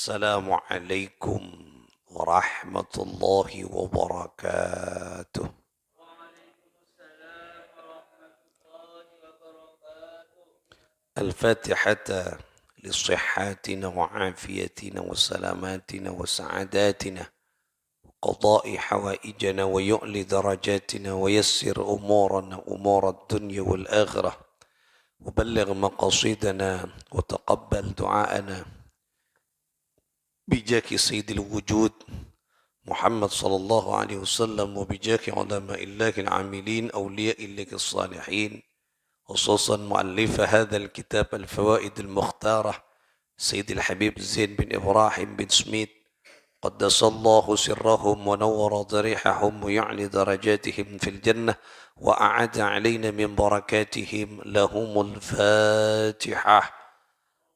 السلام عليكم ورحمة الله وبركاته. الفاتحة لصحاتنا وعافيتنا وسلاماتنا وسعاداتنا، قضاء حوائجنا ويؤلي درجاتنا ويسر أمورنا أمور الدنيا والآخرة، وبلغ مقاصدنا وتقبل دعاءنا بجاك سيد الوجود محمد صلى الله عليه وسلم، وبجاك علماء الله العاملين أولياء الله الصالحين، خصوصا مؤلف هذا الكتاب الفوائد المختارة سيد الحبيب زين بن إبراهيم بن سميت، قدس الله سرهم ونور ضريحهم ويعلي درجاتهم في الجنة، وأعاد علينا من بركاتهم. لهم الفاتحة.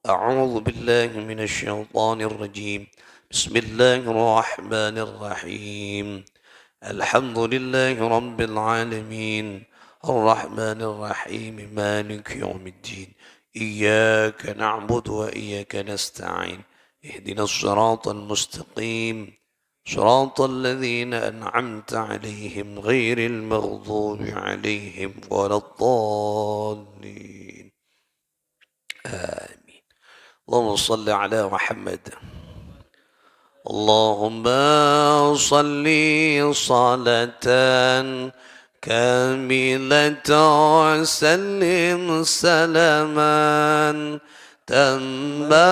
أعوذ بالله من الشيطان الرجيم. بسم الله الرحمن الرحيم. الحمد لله رب العالمين الرحمن الرحيم مالك يوم الدين، إياك نعبد وإياك نستعين، اهدنا الصراط المستقيم صراط الذين أنعمت عليهم غير المغضوب عليهم ولا الضالين. آمين. اللهم صل على محمد. اللهم صل صلاة كاملة وسلم سلاما تاما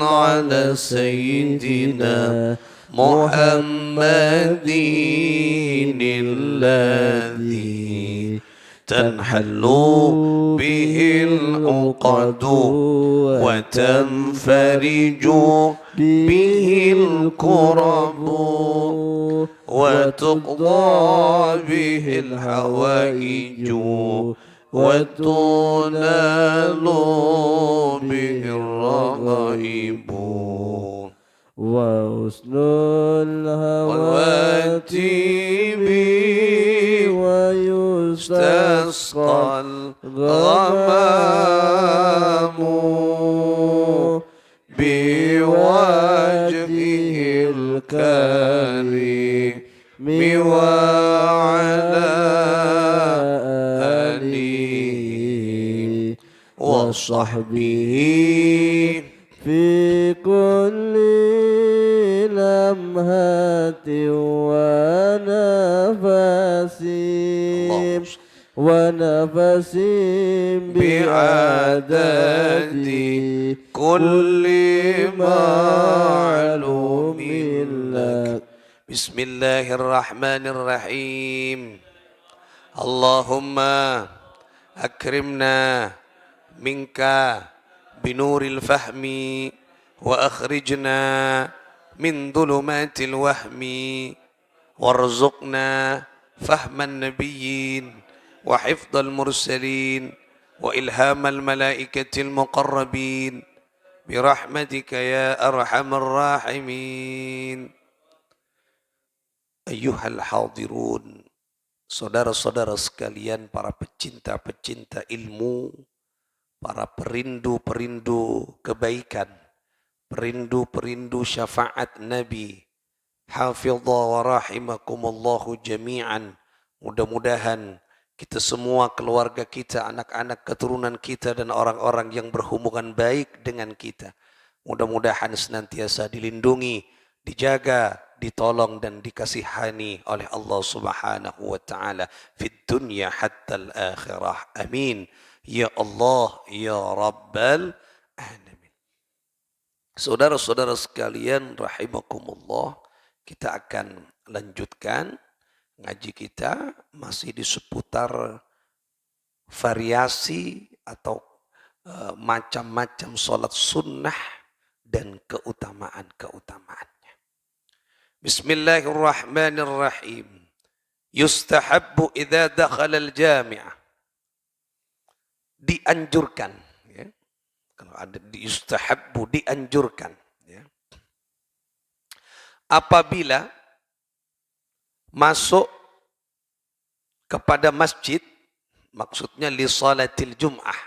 على سيدنا محمد الذي تنحل به العقد وتنفرج به الكرب وتقضى به الحوائج وتنال به الرغائب وحسن الهواتف ويستسقى الغمام بوجهه الكريم وعلى آله وصحبه في كل لمحة ونفس بعدد كل معلوم لك. بسم الله الرحمن الرحيم. اللهم أكرمنا منك بنور الفهم وأخرجنا من ظلمات الوهم، وارزقنا فهم النبيين وحفظ المرسلين وإلهام الملائكة المقربين برحمتك يا أرحم الراحمين. Ayyuhal hadirun, saudara-saudara sekalian, para pecinta-pecinta ilmu, para perindu-perindu kebaikan, perindu-perindu syafaat Nabi, hafidha wa rahimakumullahu jami'an. Mudah-mudahan kita semua, keluarga kita, anak-anak keturunan kita, dan orang-orang yang berhubungan baik dengan kita, mudah-mudahan senantiasa dilindungi, dijaga, ditolong dan dikasihani oleh Allah Subhanahu wa taala fid dunya hatta al-akhirah. Amin ya Allah ya rabbal alamin. Saudara-saudara sekalian rahimakumullah, kita akan lanjutkan ngaji kita masih di seputar variasi atau macam-macam salat sunnah dan keutamaan-keutamaannya. Bismillahirrahmanirrahim. Yustahabbu idza dakhala al-jami'ah. Dianjurkan, ya. Kalau ada yustahabbu, dianjurkan, ya. Apabila masuk kepada masjid, maksudnya li salatil jum'ah,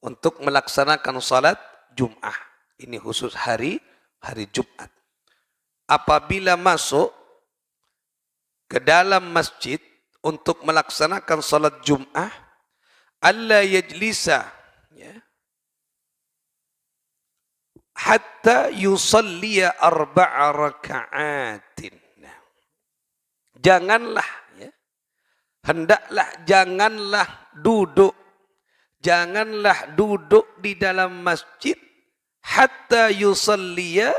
untuk melaksanakan salat Jum'ah. Ini khusus hari hari Jumat. Apabila masuk ke dalam masjid untuk melaksanakan salat Jum'ah, alla yajlisa, ya, hatta yusalliya arba'a raka'atin. Nah, janganlah, ya, janganlah duduk di dalam masjid hatta yusalliya,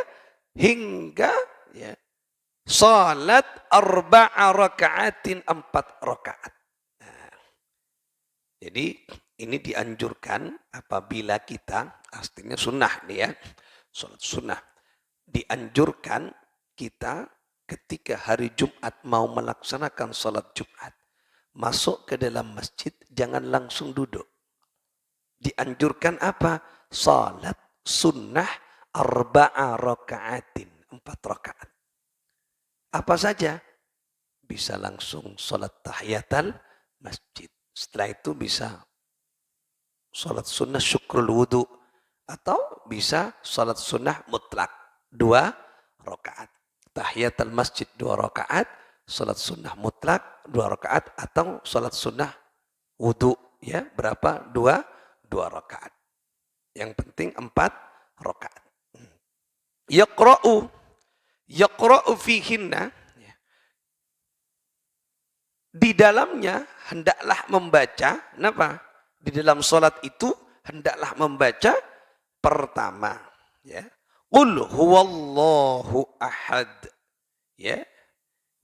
hingga, ya, salat arba'a raka'atin, 4 rakaat. Nah, jadi ini dianjurkan apabila kita, artinya sunnah nih ya, salat sunnah. Dianjurkan kita ketika hari Jumat mau melaksanakan salat Jumat, masuk ke dalam masjid jangan langsung duduk. Dianjurkan apa? Salat sunnah arba'a raka'atin, 4 rakaat. Apa saja? Bisa langsung sholat tahiyatul masjid. Setelah itu bisa sholat sunnah syukrul wudu. Atau bisa sholat sunnah mutlak, 2 rakaat. Tahiyatul masjid 2 rakaat, sholat sunnah mutlak 2 rakaat, atau sholat sunnah wudu, ya, berapa? 2 rakaat. Yang penting 4 rakaat. Yaqra'u fihinna, di dalamnya hendaklah membaca, kenapa? Di dalam sholat itu hendaklah membaca pertama, ya, qul huwallahu ahad, ya,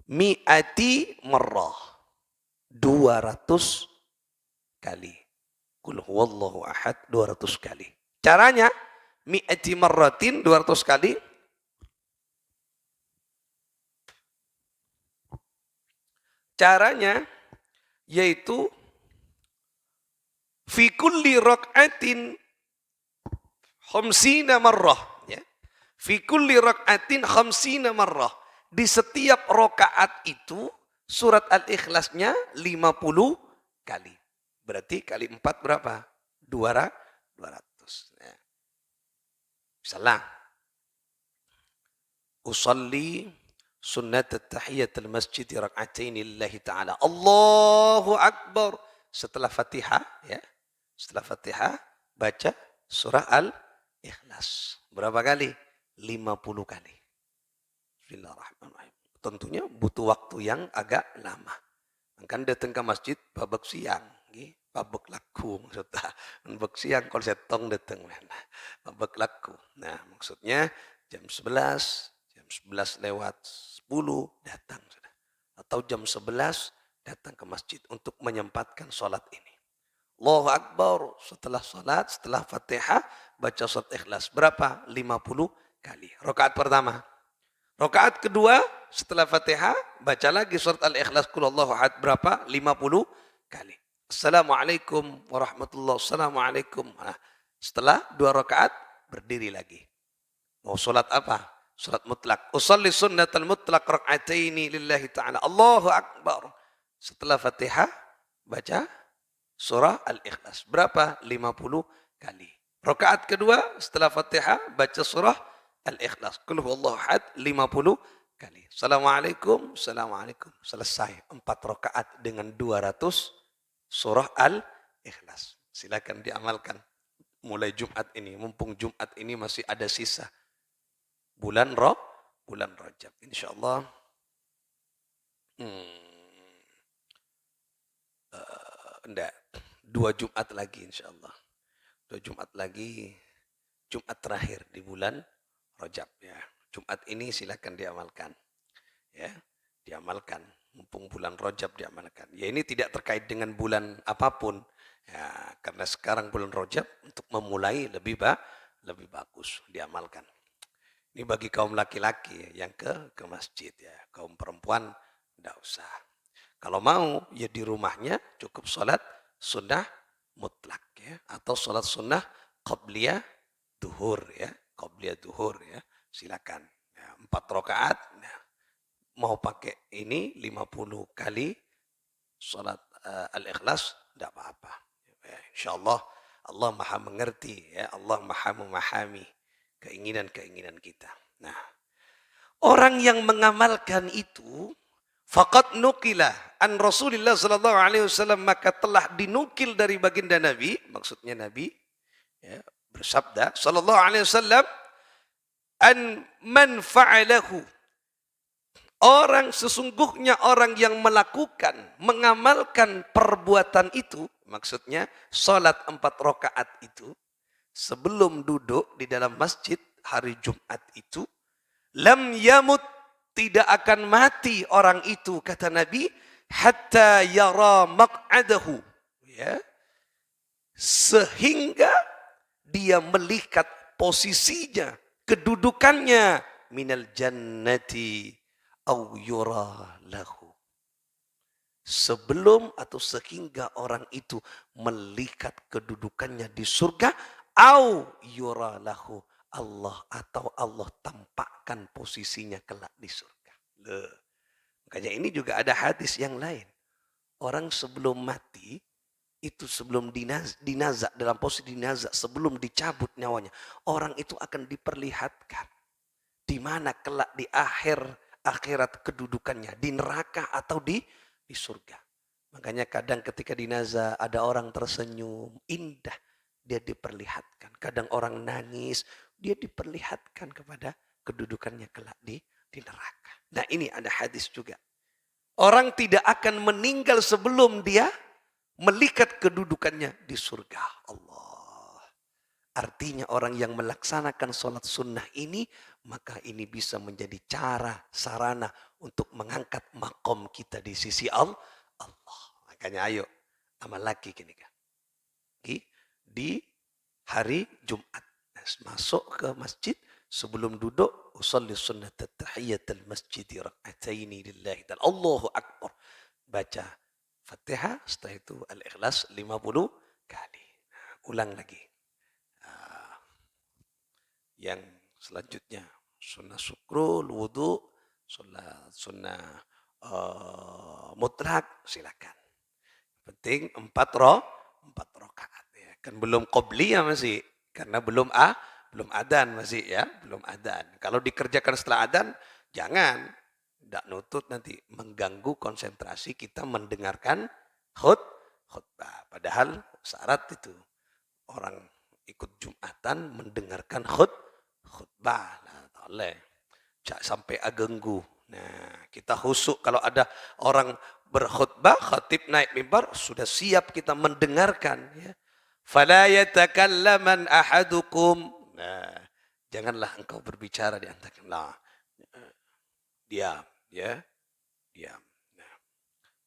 mi'ati marrah, 200 kali. Qul huwallahu ahad 200 kali. Caranya mi'ati marratin, 200 kali. Caranya yaitu fi kulli rak'atin khamsina marrah, ya. Fi kulli rak'atin khamsina marrah. Di setiap rakaat itu surat Al-Ikhlasnya 50 kali. Berarti kali 4 berapa? 200. Ya. Misalnya, usalli sunnat at-tahiyatul masjid rak'atain lillahi ta'ala. Allahu Akbar. Setelah Fatihah, ya. Setelah Fatihah baca surah Al-Ikhlas. Berapa kali? 50 kali. Bismillahirrahmanirrahim. Tentunya butuh waktu yang agak lama. Kan datang ke masjid babak siang, babak laku maksudnya. Babak siang kalau setong datang. Babak laku. Nah, maksudnya jam 11 lewat 10 datang sudah. Atau jam 11 datang ke masjid untuk menyempatkan sholat ini. Allahu Akbar, setelah sholat, setelah Fatihah, baca surat Ikhlas. Berapa? 50 kali. Rakaat pertama. Rakaat kedua, setelah Fatihah, baca lagi surat Al-Ikhlas, Qul Allahu Ahad. Berapa? 50 kali. Assalamualaikum warahmatullahi wabarakatuh. Assalamualaikum. Nah, setelah 2 rakaat, berdiri lagi. Mau sholat apa? Sholat mutlak. Usalli sunnatal mutlak rak'ataini lillahi ta'ala. Allahu Akbar. Setelah Fatihah, baca surah Al-Ikhlas. Berapa? 50 kali. Rakaat kedua, setelah Fatihah, baca surah Al-Ikhlas. Qul huwallahu ahad 50 kali. Assalamualaikum. Assalamualaikum. Selesai. 4 rakaat dengan 200 surah Al-Ikhlas. Silakan diamalkan mulai Jumat ini. Mumpung Jumat ini masih ada sisa. Bulan Rajab. InsyaAllah. Enggak. 2 Jumat lagi insyaAllah. 2 Jumat lagi. Jumat terakhir di bulan Rajab, ya. Jumat ini silakan diamalkan. Ya, diamalkan. Mumpung bulan Rajab diamalkan. Ya, ini tidak terkait dengan bulan apapun. Ya, karena sekarang bulan Rajab untuk memulai lebih bagus diamalkan. Ini bagi kaum laki-laki yang ke masjid, ya. Kaum perempuan tidak usah. Kalau mau ya di rumahnya cukup sholat sunnah mutlak, ya, atau sholat sunnah qabliyah duhur, ya. Qabliyah duhur, ya. Silakan. Ya, 4 rakaat. Nah, mau pakai ini 50 kali sholat Al-Ikhlas tidak apa-apa. Ya, insyaallah Allah Maha mengerti, ya. Allah Maha memahami keinginan-keinginan kita. Nah, orang yang mengamalkan itu faqad nuqila an Rasulillah sallallahu alaihi wasallam, maka telah dinukil dari baginda Nabi, maksudnya Nabi ya, bersabda sallallahu alaihi wasallam, an man fa'alahu, orang sesungguhnya orang yang melakukan, mengamalkan perbuatan itu, maksudnya salat 4 rakaat itu sebelum duduk di dalam masjid hari Jumat itu, lam yamut, tidak akan mati orang itu kata Nabi, hatta yara maq'adahu, ya, sehingga dia melihat posisinya, kedudukannya minal jannati au yura lahu, sebelum atau sehingga orang itu melihat kedudukannya di surga, au yura lahu, Allah atau Allah tampakkan posisinya kelak di surga. Loh. Makanya ini juga ada hadis yang lain. Orang sebelum mati, itu sebelum dinazak, dalam posisi dinazak, sebelum dicabut nyawanya, orang itu akan diperlihatkan di mana kelak di akhirat kedudukannya, di neraka atau di surga. Makanya kadang ketika dinazak ada orang tersenyum, indah, dia diperlihatkan. Kadang orang nangis, dia diperlihatkan kepada kedudukannya kelak di neraka. Nah ini ada hadis juga. Orang tidak akan meninggal sebelum dia melihat kedudukannya di surga Allah. Artinya orang yang melaksanakan sholat sunnah ini, maka ini bisa menjadi cara, sarana untuk mengangkat makom kita di sisi Allah. Makanya ayo, amal lagi gini kan. Di hari Jumat. Masuk ke masjid, sebelum duduk, usalli sunnat tahiyatul masjid rak'ataini lillahi ta'ala. Allahu Akbar. Baca Fatihah, setelah itu Al-Ikhlas 50 kali. Ulang lagi. Yang selanjutnya sunnah syukrul, wudu, sunnah mutlak, silakan. Penting 4 rakaat ya. Kan belum qobliyah masih, karena belum adzan masih ya, belum adzan. Kalau dikerjakan setelah adzan, jangan. Tidak nutut nanti, mengganggu konsentrasi kita mendengarkan khutbah. Padahal syarat itu orang ikut Jumatan mendengarkan khutbah. Nah, oleh sampai agenggu. Nah, kita khusyuk kalau ada orang berkhutbah, khatib naik mimbar, sudah siap kita mendengarkan ya. Fala yatakallaman ahadukum. Nah, janganlah engkau berbicara di antara nah, diam ya, diam. Nah,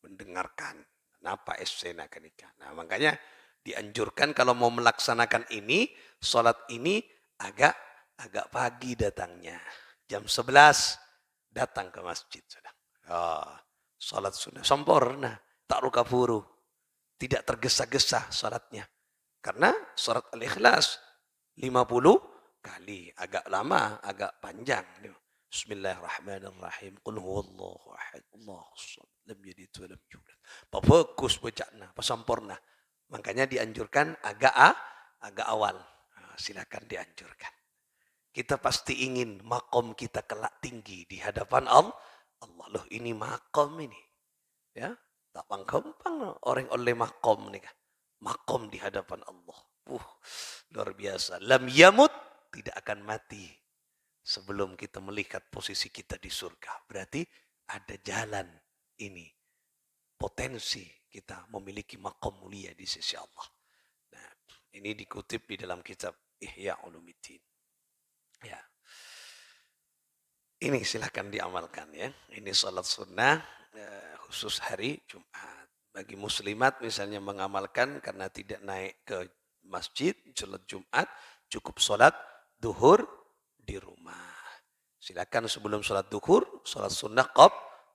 mendengarkan. Kenapa esena kenika? Nah, makanya dianjurkan kalau mau melaksanakan ini, sholat ini agak pagi datangnya. Jam 11 datang ke masjid sudah. Oh, sholat sunnah sempurna, tak rukaburu, tidak tergesa-gesa sholatnya. Karena sholat al-ikhlas 50 kali, agak lama, agak panjang. Bismillahirrahmanirrahim. Qul huwallahu ahad, Allahus samad, lam yalid wa lam yulad. Fokus bacana, sempurna. Makanya dianjurkan agak awal. Nah, silakan dianjurkan. Kita pasti ingin makom kita kelak tinggi di hadapan Allah. Loh ini makom ini. Ya, tak gampang orang oleh makom nih. Makom di hadapan Allah. Luar biasa. Lam yamut, tidak akan mati sebelum kita melihat posisi kita di surga. Berarti ada jalan ini. Potensi kita memiliki makom mulia di sisi Allah. Nah, ini dikutip di dalam kitab Ihya Ulumuddin. Ya. Ini silahkan diamalkan ya. Ini salat sunnah khusus hari Jumat. Bagi muslimat misalnya mengamalkan karena tidak naik ke masjid, salat Jumat, cukup salat duhur di rumah. Silakan sebelum salat duhur, salat sunnah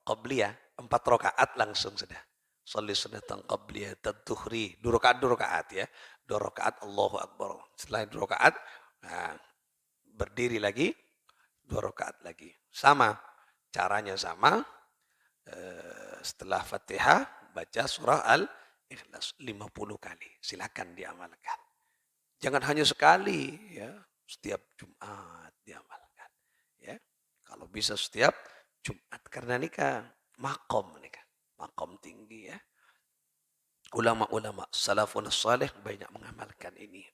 qabliyah, 4 rakaat langsung sudah. Sholli sunnatan qabliyah tadzuhri, 2 rakaat ya. 2 rakaat Allahu Akbar. Setelah 2 rakaat, nah, berdiri lagi, 2 rakaat lagi. Sama, caranya sama. Setelah Fatihah, baca surah Al-Ikhlas 50 kali. Silakan diamalkan. Jangan hanya sekali, ya, setiap Jumat diamalkan. Ya, kalau bisa setiap Jumat karena nikah makom nikah, makom tinggi ya. Ulama-ulama salafun salih banyak mengamalkan ini.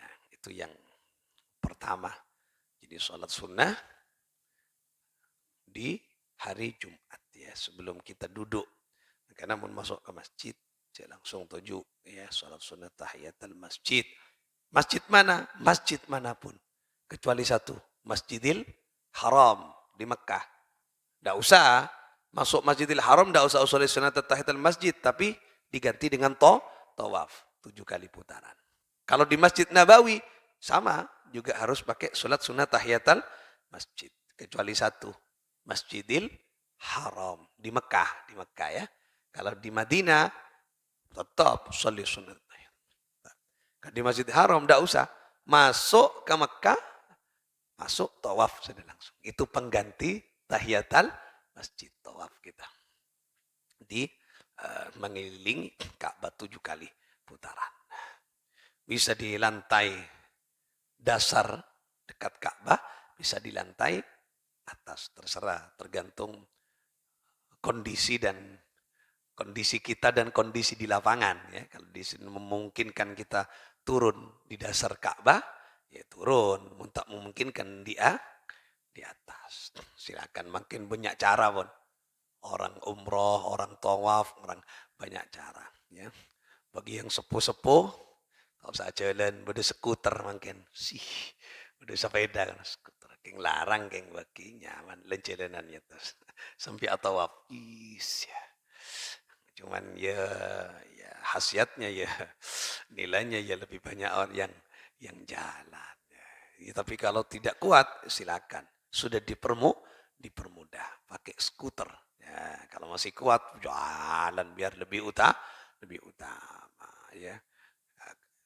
Nah, itu yang pertama. Jadi sholat sunnah di hari Jumat ya sebelum kita duduk. Karena mau masuk ke masjid, saya langsung tuju ya sholat sunnah tahiyatul masjid. Masjid mana? Masjid manapun. Kecuali satu, Masjidil Haram di Mekah. Tidak usah masuk Masjidil Haram, tidak usah sholat sunnah tahiyatul masjid, tapi diganti dengan tawaf 7 kali putaran. Kalau di Masjid Nabawi sama juga harus pakai sholat sunnah tahiyatul masjid. Kecuali satu, Masjidil Haram di Mekah ya. Kalau di Madinah tetap sholat sunnah tahiyatul. Di Masjid Haram tidak usah masuk ke Mekah, masuk tawaf sudah langsung. Itu pengganti tahiyatul masjid tawaf kita. Di mengelilingi Ka'bah 7 kali putaran. Bisa di lantai dasar dekat Ka'bah, bisa di lantai atas, terserah, tergantung kondisi kita dan kondisi di lapangan ya. Kalau di sini memungkinkan kita turun di dasar Ka'bah, ya turun. Tak memungkinkan di atas. Silakan, makin banyak cara pun. Orang umroh, orang tawaf, orang banyak cara ya. Bagi yang sepuh-sepuh, tak usah jalan, beda skuter makin. Beda sepeda kan skuter. Keng larang, keng bagi nyaman, lencelenannya terus. Sampai tawaf. Ya. Cuman ya khasiatnya ya nilainya ya lebih banyak orang yang jalan. Ya, tapi kalau tidak kuat silakan. Sudah dipermudah pakai skuter. Ya, kalau masih kuat jalan biar lebih utama ya.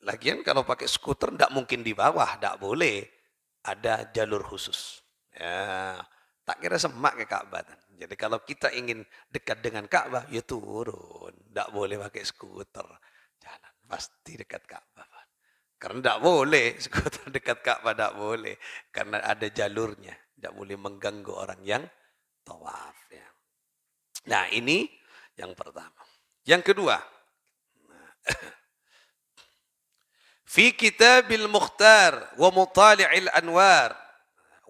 Lagian kalau pakai skuter tidak mungkin di bawah, tidak boleh. Ada jalur khusus. Ya, tak kira semak ke Ka'bah. Jadi kalau kita ingin dekat dengan Ka'bah, ya turun. Tidak boleh pakai skuter. Jalan, pasti dekat Ka'bah. Karena tidak boleh, skuter dekat Ka'bah tidak boleh. Karena ada jalurnya. Tidak boleh mengganggu orang yang tawaf. Ya. Nah ini yang pertama. Yang kedua. Fi kitabil mukhtar wa mutali'il anwar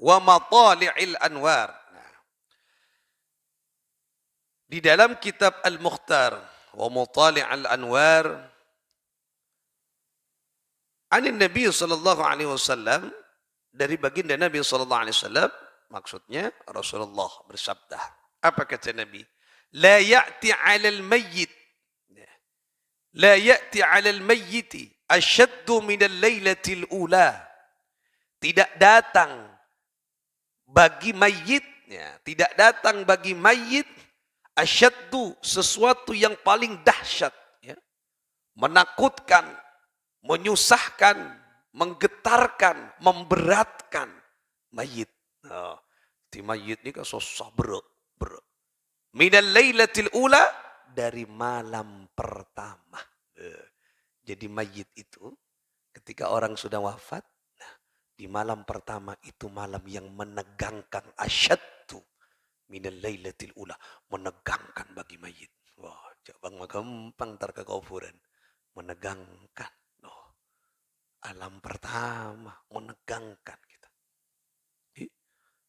wa matali'il anwar. Di dalam kitab Al-Mukhtar wa Mutali'al Anwar anin Nabi sallallahu alaihi wasallam, dari baginda Nabi sallallahu alaihi wasallam, maksudnya Rasulullah bersabda. Apa kata Nabi? La ya'ti 'alal mayyit, la ya'ti 'alal mayyiti asyaddu minal lailatil ula. Tidak datang bagi mayit, ya, tidak datang bagi mayit asyaddu, sesuatu yang paling dahsyat, ya, menakutkan, menyusahkan, menggetarkan, memberatkan mayit. Oh, di mayit ini kan susah berat. Minal lailatil ula, dari malam pertama. Jadi mayit itu ketika orang sudah wafat, nah, di malam pertama itu malam yang menegangkan, asyaddu minal lailatil ula, menegangkan bagi mayit. Wah, jabang magampang terkekuburan. Menegangkan. Oh, alam pertama menegangkan kita.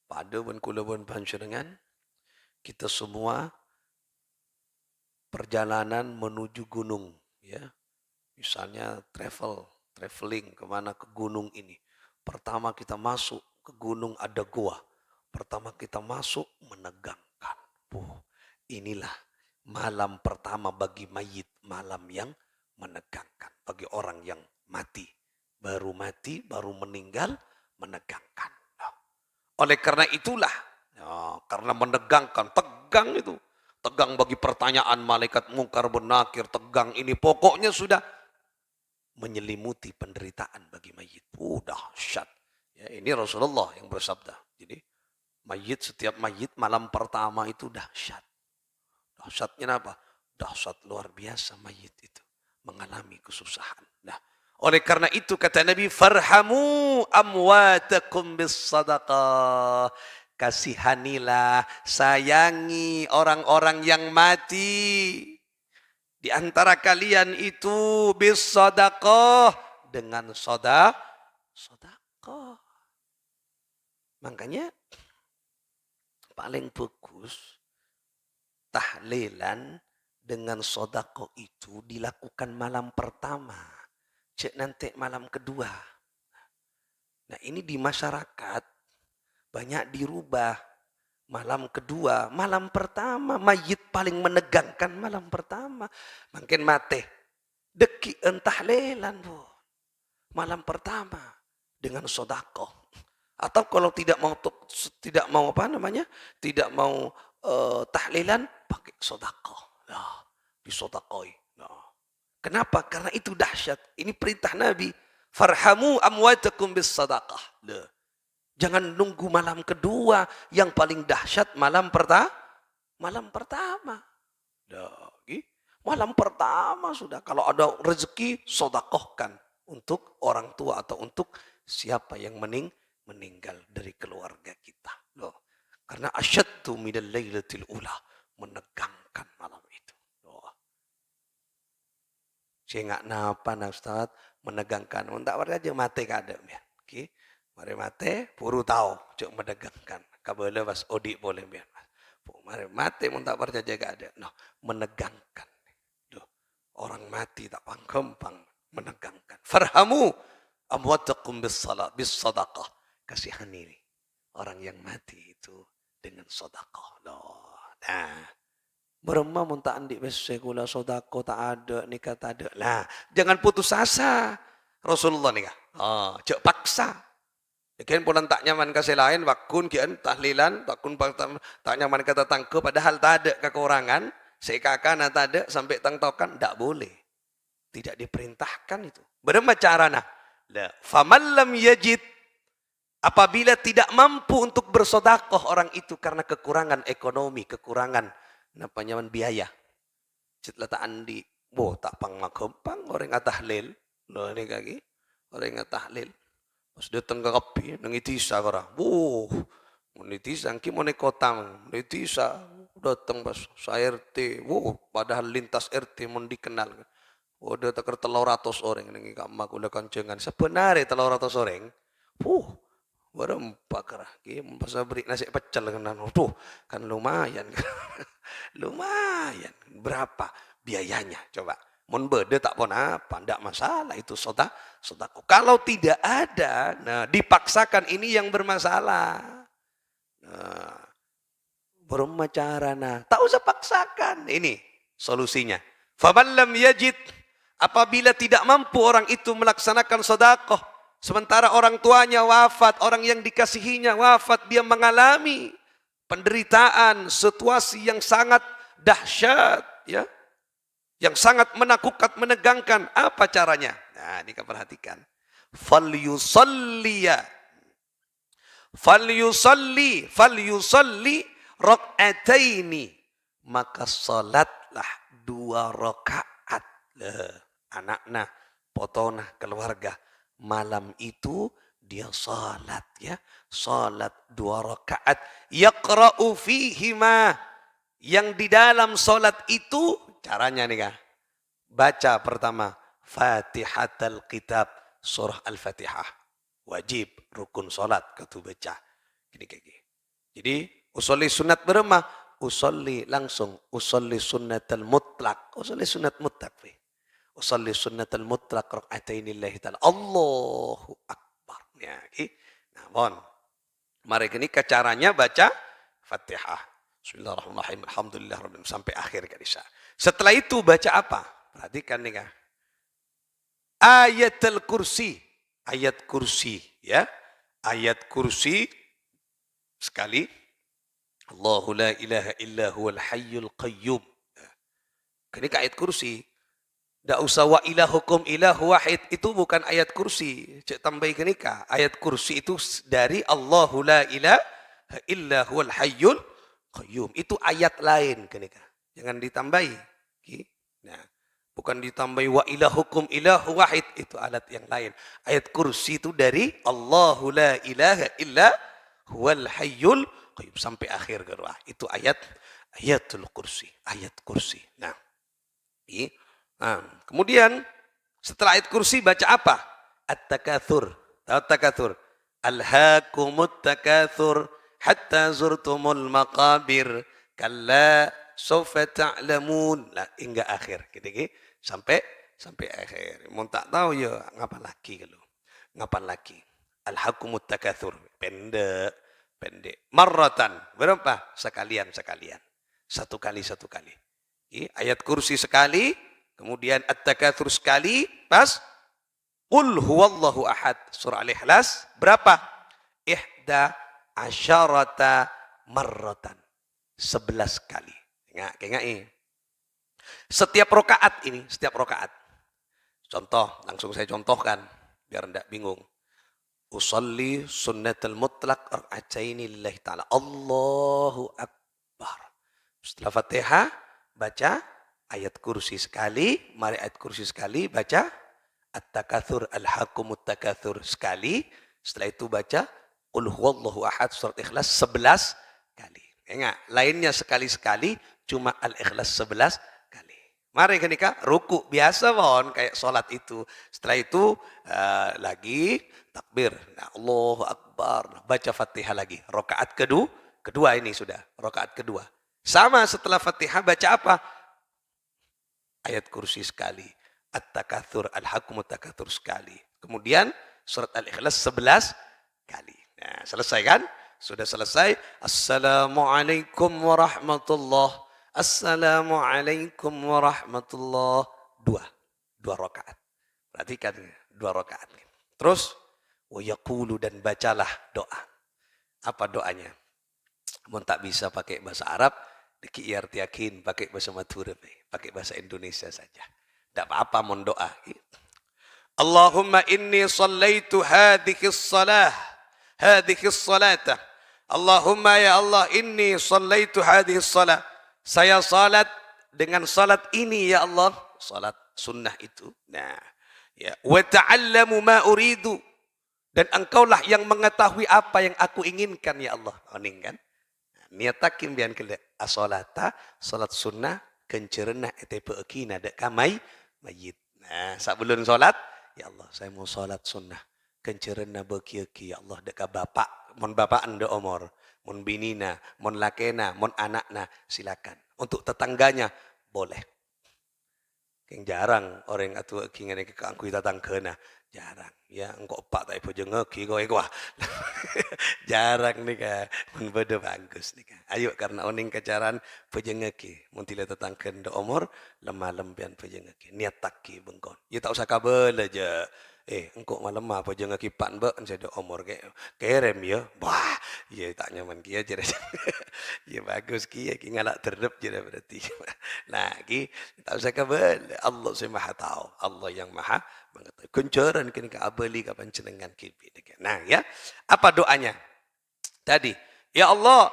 Pada pun kula pun panjenengan, kita semua perjalanan menuju gunung, ya. Misalnya traveling kemana ke gunung ini. Pertama kita masuk ke gunung ada gua. Pertama kita masuk menegangkan. Inilah malam pertama bagi mayit, malam yang menegangkan bagi orang yang mati, baru meninggal, menegangkan. Oleh karena itulah, ya, karena menegangkan, tegang itu, tegang bagi pertanyaan malaikat mungkar benakir, tegang ini pokoknya sudah menyelimuti penderitaan bagi mayit. Dahsyat. Ya, ini Rasulullah yang bersabda. Jadi setiap mayit malam pertama itu dahsyat. Dahsyatnya apa? Dahsyat luar biasa mayit itu mengalami kesusahan. Nah, Oleh karena itu kata Nabi, farhamu amwatakum bis sadaqah. Kasihanilah, sayangi orang-orang yang mati di antara kalian itu bis sadaqah, dengan sedekah. Makanya paling bagus tahlilan dengan sedekah itu dilakukan malam pertama. Cek nanti malam kedua. Nah ini di masyarakat banyak dirubah. Malam kedua, malam pertama. Mayit paling menegangkan malam pertama. Makin mati. Deki tahlilan. Malam pertama. Dengan sedekah. Atau kalau tidak mau tahlilan, pakai sedekah. Nah, disedekoi. Nah. Kenapa? Karena itu dahsyat. Ini perintah Nabi. Farhamu amwatakum bis sadaqah. Jangan nunggu malam kedua. Yang paling dahsyat malam pertama. Malam pertama sudah. Kalau ada rezeki, sedekahkan untuk orang tua atau untuk siapa yang meninggal dari keluarga kita. Karena asyaddu minal lailatil ula. Menegangkan malam itu. Saya nggak napa nah Ustaz, menegangkan. Tak pada aja mati kada ya. Oke. Mari mati, puru tahu, cuk menegangkan. Kabel pas odik boleh biar. Mari mati mun tak percaya jaga ada. No, menegangkan. Orang mati tak pangkempang, menegangkan. Farhamu amwatakum bis sadaqah. Kasihani orang yang mati itu dengan sedekah. Nah, beremah muntak andik besekula sodako tak ada, nikah tak ada. Lah, jangan putus asa. Rasulullah nikah. Cek paksa. Kian pun tak nyaman kasih lain, wakun kian tahlilan, wakun tak nyaman kata tangke, padahal tak ada kekurangan. Sekakana tak ada, sampai tangtokan, tak boleh. Tidak diperintahkan itu. Beremah cara nah. Faman lam yajid. Apabila tidak mampu untuk bersodakoh orang itu karena kekurangan ekonomi, kekurangan biaya. Setelah tak andi, tak pang orang tahlil. Ini kaki, orang tahlil. Pas dia tengah kapi, nangitisa kora. Nangitisa, ki mau kota, nangitisa. Datang pas saya RT, padahal lintas RT mau dikenal. Dia takar 300 orang, nangi kamak udah kancengan. Sebenarnya 300 orang, berempat kerah. Pas beri nasi pecel kan lumayan. Lumayan. Berapa biayanya? Coba. Mun beda tak pun apa, tidak masalah itu sedekah. Kalau tidak ada, nah dipaksakan ini yang bermasalah. Nah, bermacarana. Tak usah paksakan. Ini solusinya. Faman lam yajid, apabila tidak mampu orang itu melaksanakan sedekah, sementara orang tuanya wafat, orang yang dikasihinya wafat, dia mengalami penderitaan, situasi yang sangat dahsyat, ya, yang sangat menakutkan, menegangkan. Apa caranya? Nah, ini kita perhatikan. Falyusalli rak'ataini. Maka salatlah 2 rakaat. Anak-anak, potonah keluarga. Malam itu dia salat, ya. Salat 2 rakaat. Yaqra'u fihima. Yang di dalam salat itu caranya nih kah? Baca pertama Fatihatul Kitab, surah Al-Fatihah. Wajib rukun salat katu baca. Gini kayak gini. Jadi usolli sunat beremah, usolli langsung, usolli sunnatul mutlak, usolli sunat mutlak. Usolli sunnatul mutlak raka'ataini lillahi ta'ala. Allahu Akbar. Ya, nah, bon. Mari ini caranya baca Fatihah. Bismillahirrahmanirrahim. Alhamdulillahirabbil alamin sampai akhir kisah. Setelah itu baca apa? Perhatikan nih, Kak. Ayatul Kursi. Ayat kursi, ya. Ayat kursi sekali. Allahu la ilaha illa huwal hayyul qayyum. Ini ayat kursi. Tidak usah wa ilahukum ilahu wahid. Itu bukan ayat kursi. Cek tambahi kenika. Ayat kursi itu dari Allahu la ilaha illa huwal hayyul qayyum. Itu ayat lain kenika. Jangan ditambahi. Nah, Bukan ditambahi wa ilahukum ilahu wahid. Itu alat yang lain. Ayat kursi itu dari Allahu la ilaha illa huwal hayyul qayyum. Sampai akhir gerwah. Itu ayatul kursi. Ayat kursi. Nah, kemudian setelah ayat kursi baca apa? At-takatsur. Tahu takatsur? Alhaakumut takatsur hatta zurtumul maqabir kalla sawfa ta'lamun. Nah, hingga akhir gitu. Sampai akhir. Mau tak tahu ya ngapa lagi kalau. Ngapain lagi? Alhaakumut takatsur. Pendek. Marratan. Berapa? Sekalian. Satu kali. Ayat kursi sekali, kemudian at-takatsur sekali, pas Qul huwallahu ahad. Surah Al-Ikhlas berapa? Ihda asyarata marratan. 11 kali. Ingat ini. Setiap rokaat. Contoh, langsung saya contohkan biar tidak bingung. Usalli sunnatul mutlaq rak'ataini lillahi ta'ala. Allahu akbar. Setelah Fatihah baca ayat kursi sekali, mari ayat kursi sekali baca At-takatsur alhaakumut takatsur sekali. Setelah itu baca Qul huwallahu ahad surat Ikhlas 11 kali. Ingat, lainnya sekali-sekali, cuma Al-Ikhlas 11 kali. Mari kenika ruku biasa pun kayak salat itu. Setelah itu lagi takbir. Nah, Allahu akbar. Nah, baca Fatihah lagi. Rakaat kedua ini sudah, rakaat kedua. Sama setelah Fatihah baca apa? Ayat kursi sekali. At-takatsur, alhaakumut takatsur sekali. Kemudian surat Al-Ikhlas 11 kali. Nah, selesai kan? Sudah selesai. Assalamualaikum warahmatullahi. Assalamualaikum warahmatullahi. Dua rakaat. Perhatikan, 2 rakaat. Terus wa yaqulu, dan bacalah doa. Apa doanya? Mau tak bisa pakai bahasa Arab, dikiartiakin pakai bahasa Madura, pakai bahasa Indonesia saja. Tidak apa-apa mau doa. Allahumma inni sallaitu hadhihi salata. Allahumma ya Allah, inni sallaitu hadhihi salat. Saya salat dengan salat ini ya Allah. Salat sunnah itu. Nah, ya. Wa ta'allamu ma uridu. Dan engkaulah yang mengetahui apa yang aku inginkan ya Allah. Oning kan? Niatakin bian kele asolata, salat sunnah, kencerna etepe ekina dek kamai mayit. Nah, sebelum solat, ya Allah, saya mau solat sunnah. Kencerna beki-eki, ya Allah, dek bapak, mon bapak anda omor, mon binina, mon lakena, mon anakna, silakan. Untuk tetangganya, boleh. Yang jarang orang atu kingane ke angku tatang kena, jarang. Ya, engkau pak tak ipo jengeki kau wah. Jarang nih kah, mun bodo bagus nih kah. Ayo karena oning kejaran pejengeki, mun tila tatang kena umur lemah lempian pejengeki. Niat taki bengkon. Ya tak usah kabel aja. Engkau malam apa jengeki pan be saya do umur kayak kerem ya. Wah, ya tak nyaman kia jadi. Ya bagus kia ngalak terlep jadi berarti. Nah, ki tak usah kabel. Allah saya maha tahu. Allah yang maha mengetahui. Kuncuran kini ke abeli kapan cenengan kipi. Nah, ya. Apa doanya? Tadi, ya Allah,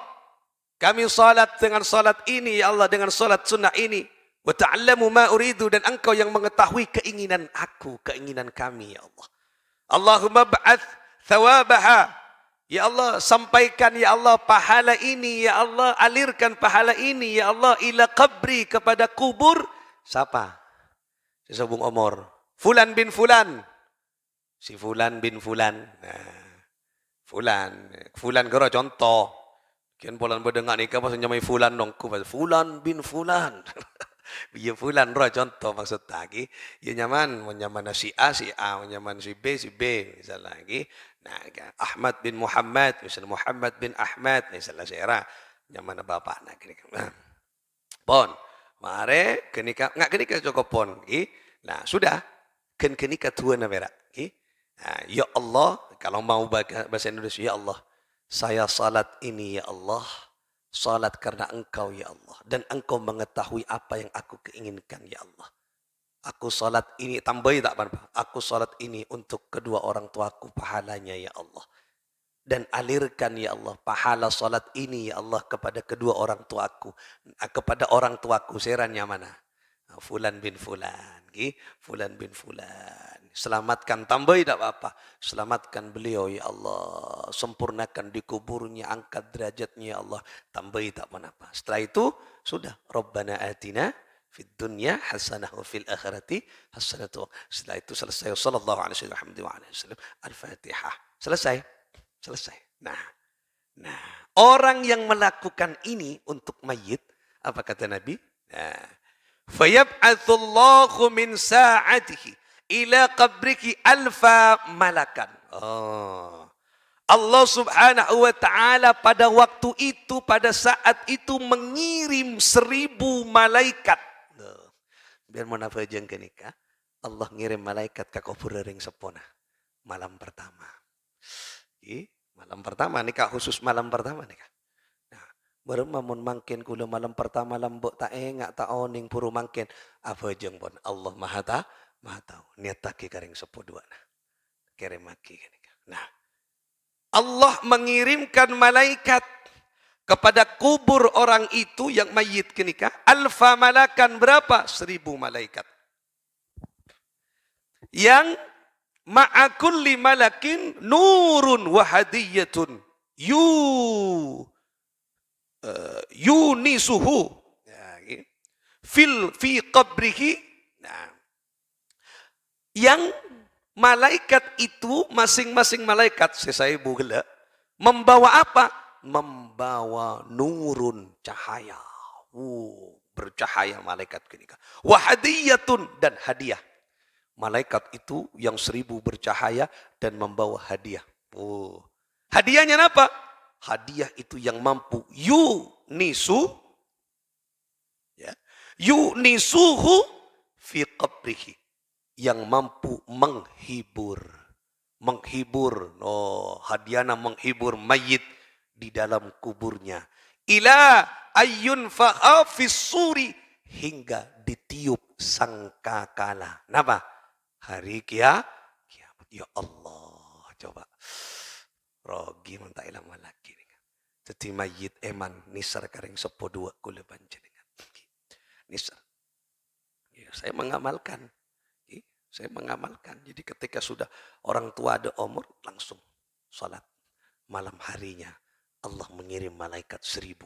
kami salat dengan salat ini, ya Allah, dengan salat sunnah ini. Wa ta'allamu ma uridu, dan engkau yang mengetahui keinginan aku, keinginan kami, ya Allah. Allahumma ba'ath thawabaha. Ya Allah, sampaikan ya Allah pahala ini, ya Allah, alirkan pahala ini, ya Allah, ila qabri, kepada kubur. Siapa? Si Sobung Omor. Fulan bin Fulan. Si Fulan bin Fulan. Nah, Fulan kira contoh. Kian Fulan berdengar nikah pasal nyamai Fulan nongku. Fulan bin Fulan. Biar Fulan roh contoh maksud lagi. Ya nyaman si A, nyaman si B, misalnya lagi. Nah, Ahmad bin Muhammad, misalnya Muhammad bin Ahmad, misalnya saya nyaman bapak nak nah. Pon, mare kenika nggak kenika cukup pon. Nah, sudah kenika tua namanya. Nah, ya Allah, kalau mau bahasa Indonesia, ya Allah, saya salat ini ya Allah, salat karena engkau ya Allah, dan engkau mengetahui apa yang aku keinginkan ya Allah. Aku salat ini, tambahi tak apa, aku salat ini untuk kedua orang tuaku, pahalanya ya Allah. Dan alirkan ya Allah, pahala salat ini ya Allah kepada kedua orang tuaku, kepada orang tuaku, seranya mana? Fulan bin Fulan, Fulan bin Fulan. Selamatkan, tambahi tak apa-apa. Selamatkan beliau ya Allah. Sempurnakan di kuburnya, angkat derajatnya ya Allah. Tambahi tak apa-apa. Setelah itu sudah. Rabbana atina fid dunya hasanah wa fil akhirati hasanah. Setelah itu selesai. Sallallahu alaihi wasallam. Al-Fatihah. Selesai. Selesai. Nah, orang yang melakukan ini untuk mayit, apa kata Nabi? Nah, fayab'atsullahu min sa'atihi ila qabriki alfa malakan. Oh. Allah subhanahu wa ta'ala pada waktu itu, pada saat itu mengirim 1000 malaikat. Biar mana fajang kenika, Allah ngirim malaikat ke kubur ring sepona. Malam pertama. Malam pertama nikah, khusus malam pertama nikah. Baru mamun mangkin kula malam pertama lambok tak engak tak oning puru mangkin apa jeng pun Allah maha tahu niat taki karing sepodua nah kirim maki nah Allah mengirimkan malaikat kepada kubur orang itu yang mayit kenika alfa malakan berapa 1000 malaikat yang ma'a kulli malakin nurun wa hadiyatun yunisuhu fi qabrihi. Nah, yang malaikat itu masing-masing malaikat saya bugela membawa apa? Membawa nurun cahaya. Bercahaya malaikat kenika. Wa hadiyatun dan hadiah. Malaikat itu yang 1000 bercahaya dan membawa hadiah. Hadiahnya apa? Hadiah itu yang mampu yunisuhu fi qabrihi, yang mampu menghibur. Hadiahnya menghibur mayit di dalam kuburnya. Ila ayyun fa'afis suri, hingga ditiup sangkakala. Kenapa? Hari kiamat. Ya Allah, coba. Rogi mentah ilang malaki. Jadi mayit eman nisar karing sepo dua kula panjenengan. Nisar. Ya, saya mengamalkan. Saya mengamalkan. Jadi ketika sudah orang tua ada umur, langsung salat. Malam harinya Allah mengirim malaikat 1000.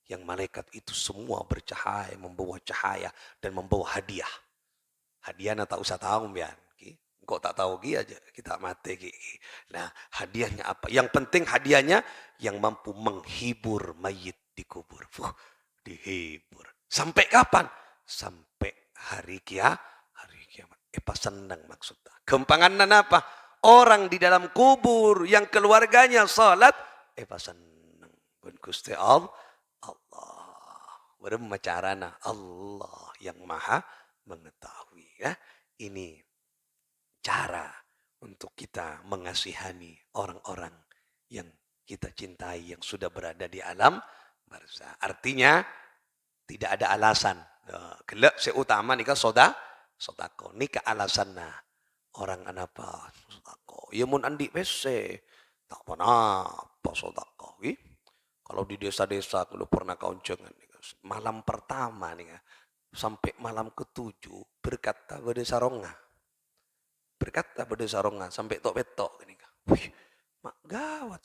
Yang malaikat itu semua bercahaya, membawa cahaya dan membawa hadiah. Hadiahnya tak usah tahu ya. Kok tak tahu aja kita mati. Nah, hadiahnya apa? Yang penting hadiahnya yang mampu menghibur mayit di kubur. Dihibur. Sampai kapan? Sampai hari kiamat. Pas senang maksudnya. Gempangan apa? Orang di dalam kubur yang keluarganya salat. Pas senang. Pun Gusti Allah. Bermacarana Allah yang maha mengetahui. Ya. Ini cara untuk kita mengasihani orang-orang yang kita cintai, yang sudah berada di alam barzah. Artinya tidak ada alasan. Gelak seutama nikah sodako. Nikah alasannya orang anapa sodako. Ya mun andi pese tak apa sodako. Kalau di desa-desa kalau pernah kauncengan malam pertama nih sampai malam ke-7 berkata pada saronga. Berkata pada saronga sampai tok petok ini. Wih, mak gawat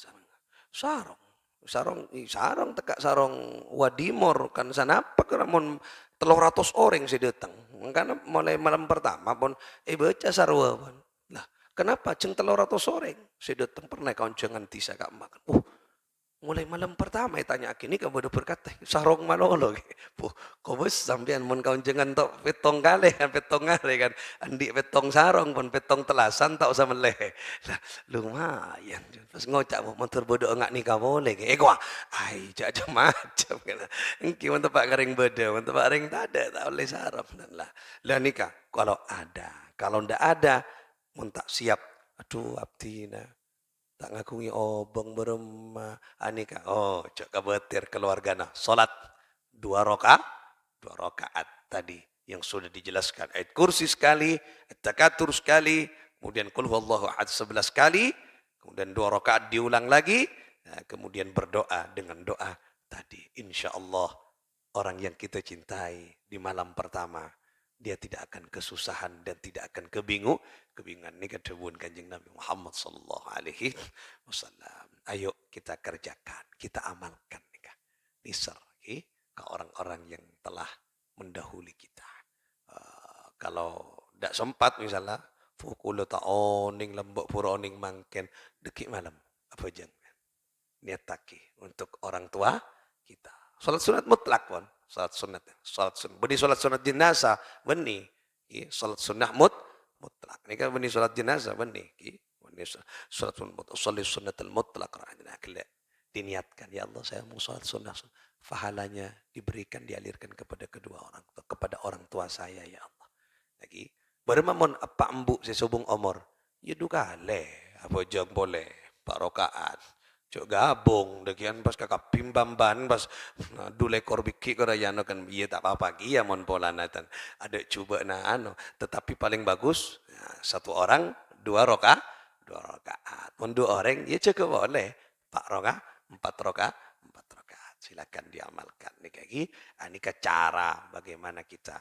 sarong tekak sarong wadimor kan sana apa keramun 300 orang sih datang. Karena mulai malam pertama pun baca sarwa pun. Lah, kenapa ceng 300 orang sih datang pernah kauncengan tisa kak makan. Mulai malam pertama tanya ini kamu udah berkata sarong malolo kok bos sampean mun kauncengan tok petong kali kan petong kali kan andi petong sarong pun petong telasan tak usah meleh lah lumayan pas ngocak mau motor bodoh enggak nikah boleh gua jajan macam kan engki mantep pak kering bodoh mantep pak kering tak oleh sarong lah nikah kalau ndak ada mun tak siap aduh abdina tak ngakungi obong beremah anika cok kabetir keluarga nah salat 2 rakaat tadi yang sudah dijelaskan ayat kursi sekali takatur sekali kemudian qul huwallahu ahad 11 kali kemudian 2 rakaat diulang lagi kemudian berdoa dengan doa tadi insyaallah orang yang kita cintai di malam pertama dia tidak akan kesusahan dan tidak akan kebingungan. Ini kedewun Kanjeng Nabi Muhammad sallallahu alaihi wasallam. Ayo kita kerjakan, kita amalkan nikah. Nisar ke orang-orang yang telah mendahului kita. Kalau tidak sempat misalnya, fukul ta'oning lembok puroning mangken dekik malam apa jeng niatake untuk orang tua kita. Salat sunat mutlak pun, salat sunat, beni salat sunat jenazah beni, salat sunnah mutlak. Ini kan beni salat jenazah beni, beni salat sunnatul mutlak. Diniatkan, ya Allah saya mau salat sunnah, pahalanya diberikan dialirkan kepada kedua orang, kepada orang tua saya ya Allah. Lagi bermamun apa embuk sesubung omor, ya duka le, apa jeng boleh, pak rokaat. Cuk gabung dekian pas kakak pimbamban pas dua ekor biki korayano kan iya tak apa-apa iya mon pola natan ada coba na tetapi paling bagus satu orang dua rakaat mon dua orang ya cukup boleh 4 rakaat silakan diamalkan nih kayak ini cara bagaimana kita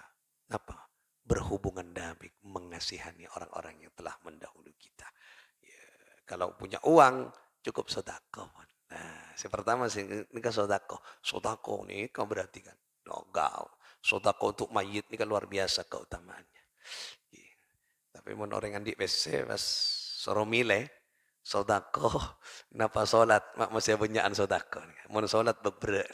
berhubungan damai mengasihani orang-orang yang telah mendahului kita ya, kalau punya uang cukup sodako. Nah, yang pertama sih ini kan sodako. Sodako nih kan berarti kan enggak. Sodako untuk mayit ini kan luar biasa keutamaannya. Tapi mun orang andi WC pas suruh milih sodako, kenapa sholat? Mak masih banyaan sodako. Mun sholat bebrek.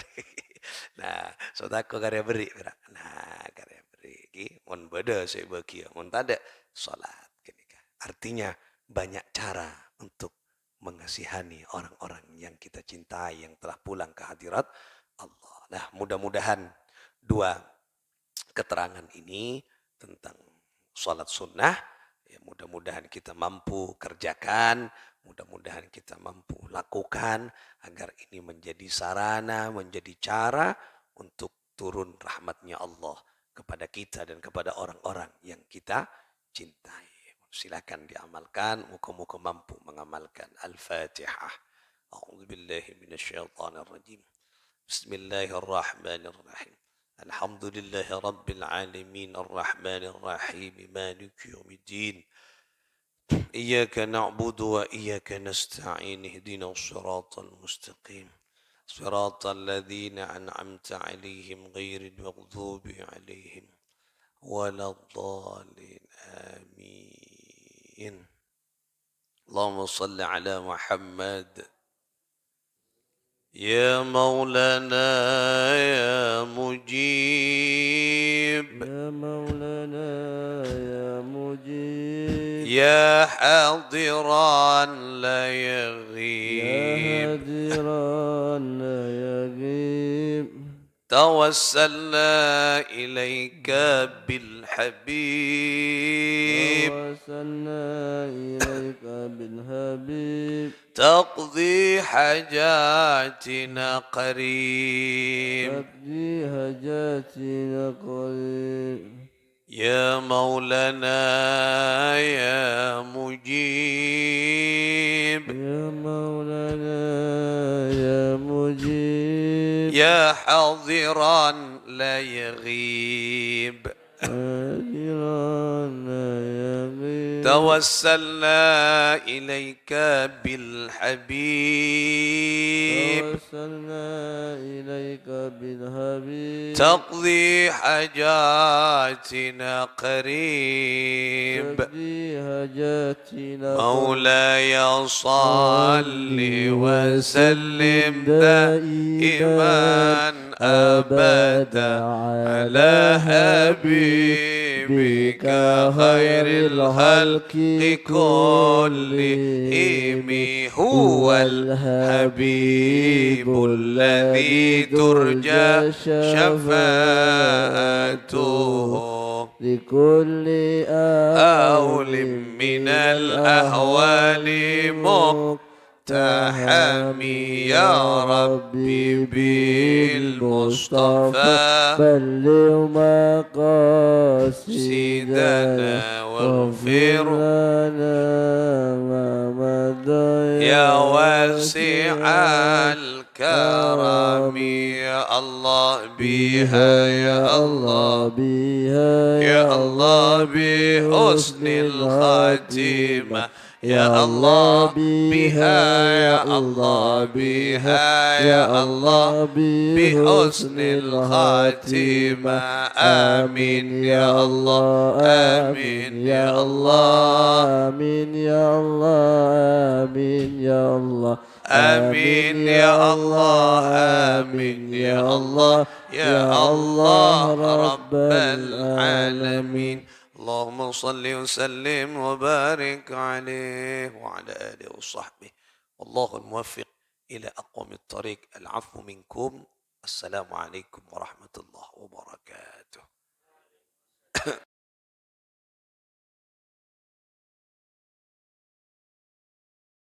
Nah, sodako karya beri. Nah, karya beri. Mun beda sih bagi. Mun tak ada sholat. Artinya banyak cara untuk mengasihani orang-orang yang kita cintai yang telah pulang ke hadirat Allah. Nah, mudah-mudahan 2 keterangan ini tentang sholat sunnah, ya mudah-mudahan kita mampu kerjakan, mudah-mudahan kita mampu lakukan agar ini menjadi sarana, menjadi cara untuk turun rahmatnya Allah kepada kita dan kepada orang-orang yang kita cintai. Silakan diamalkan, muka-muka mampu mengamalkan. Al-Fatihah. A'udzu billahi minasyaitonir rajim. Bismillahirrahmanirrahim. Alhamdulillahi rabbil alamin arrahmanir rahim maliki yaumiddin. Iyyaka na'budu wa iyyaka nasta'in ihdinas siratal mustaqim. Siratal ladzina an'amta 'alaihim ghairil maghdubi 'alaihim waladdallin. Amin. اللهم صل على محمد يا مولانا يا مجيب يا مولانا يا مجيب يا حاضرا لا يا يغيب هادرا لا يغيب توسلنا إليك بالحبيب توسلنا إليك بالحبيب تقضي حاجاتنا قريب تقضي حاجاتنا قريب يا مولانا يا مجيب يا مولانا يا مجيب يا حاضرا لا يغيب هادرا لا يغيب توسلنا إليك بالحبيب توسلنا إليك بالحبيب تقضي حاجاتنا قريب تقضي حاجاتنا مولاي صل وسلم دائما أبدا على حبيبك خير الخلق كلهم هو الحبيب الذي ترجى شفاعته لكل أول من الأهوال مقتحمي يا ربي بالمصطفى بلغ مقاصدنا واغفر لنا ما مضى يا واسع الكرم يا الله بها يا الله بها يا بحسن الخاتمة يا الله بها يا الله بها يا الله بحسن الخاتمة آمين يا الله آمين يا الله آمين يا الله آمين يا الله آمين يا الله آمين يا الله يا الله رب العالمين اللهم صل وسلم وبارك عليه وعلى آله وصحبه والله الموفق إلى أقوم الطريق العفو منكم السلام عليكم ورحمة الله وبركاته